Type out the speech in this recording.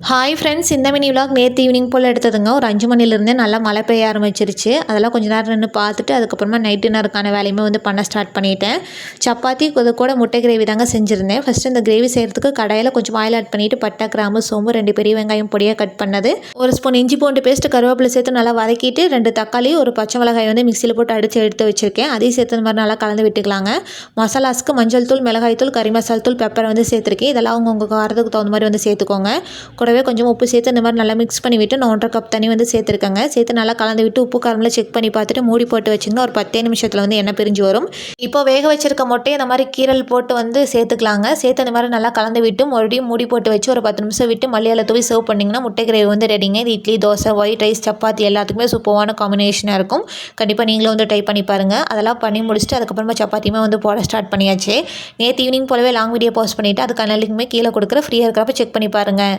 Hi friends, இந்த mini vlog நேற்று evening போல் எடுத்ததுங்க. ஒரு 5 மணிலேருந்தே நல்லா மழை பெய்ய ஆரம்பிச்சிருச்சு. அதெல்லாம் கொஞ்ச நேரம் நின்று பார்த்துட்டு அதுக்கப்புறமா நைட் டின்னருக்கான வேலையுமே பண்ண ஸ்டார்ட் பண்ணிட்டேன். சப்பாத்தி இது கூட முட்டை கிரேவி தாங்க செஞ்சுருந்தேன். ஃபஸ்ட்டு இந்த கிரேவி செய்கிறதுக்கு கடாயில் கொஞ்சம் ஆயில் ஆட் பண்ணிவிட்டு பட்டை, கிராம்பு, சோம்பு, 2 பெரிய வெங்காயம் பொடியாக கட் பண்ணது, 1 ஸ்பூன் இஞ்சி பூண்டு பேஸ்ட்டு, கருவேப்பிலை சேர்த்து நல்லா வதக்கிட்டு 2 தக்காளி, ஒரு பச்சை மிளகாய் மிக்சியில் போட்டு அடித்து எடுத்து வச்சுருக்கேன். அதையும் சேர்த்து இந்த மாதிரி நல்லா கலந்து விட்டுக்கலாங்க. மசாலாஸ்க்கு மஞ்சள் தூள், மிளகாய் தூள், கறி மசால் தூள், பெப்பரை சேர்த்துருக்கேன். இதெல்லாம் உங்கள் காரத்துக்கு தகுந்த மாதிரி சேர்த்துக்கோங்க. கூடவே கொஞ்சம் உப்பு சேர்த்து இந்த மாதிரி நல்லா மிக்ஸ் பண்ணிவிட்டு நான் 1.5 கப் தண்ணி சேர்த்துருக்கேங்க. சேர்த்து நல்லா கலந்து விட்டு உப்பு காரம்லாம் செக் பண்ணி பார்த்துட்டு மூடி போட்டு வச்சிங்கன்னா ஒரு 10 நிமிஷத்தில் எண்ணெய் பிரிஞ்சு வரும். இப்போ வேக வச்சிருக்க முட்டையை இந்த மாதிரி கீரல் போட்டு சேர்த்துக்கலாங்க. சேர்த்து இந்த மாதிரி நல்லா கலந்து விட்டு மறுபடியும் மூடி போட்டு வச்சு ஒரு 10 நிமிஷம் விட்டு மல்லியால தூவி சர்வ் பண்ணிங்கன்னா முட்டை கிரேவி ரெடிங்க. இது இட்லி, தோசை, ஒயிட் ரைஸ், சப்பாத்தி எல்லாத்துக்குமே சூப்பரான காம்பினேஷனாக இருக்கும். கண்டிப்பாக நீங்களும் ட்ரை பண்ணி பாருங்கள். அதெல்லாம் பண்ணி முடிச்சுட்டு அதுக்கப்புறமா சப்பாத்தியுமே போட ஸ்டார்ட் பண்ணியாச்சு. நேற்று ஈவினிங் போலவே லாங் வீடியோ போஸ்ட் பண்ணிவிட்டு அதுக்கான லிங்க்குமே கீழே கொடுக்குற, ஃப்ரீயாக இருக்கிறப்ப செக் பண்ணி பாருங்கள்.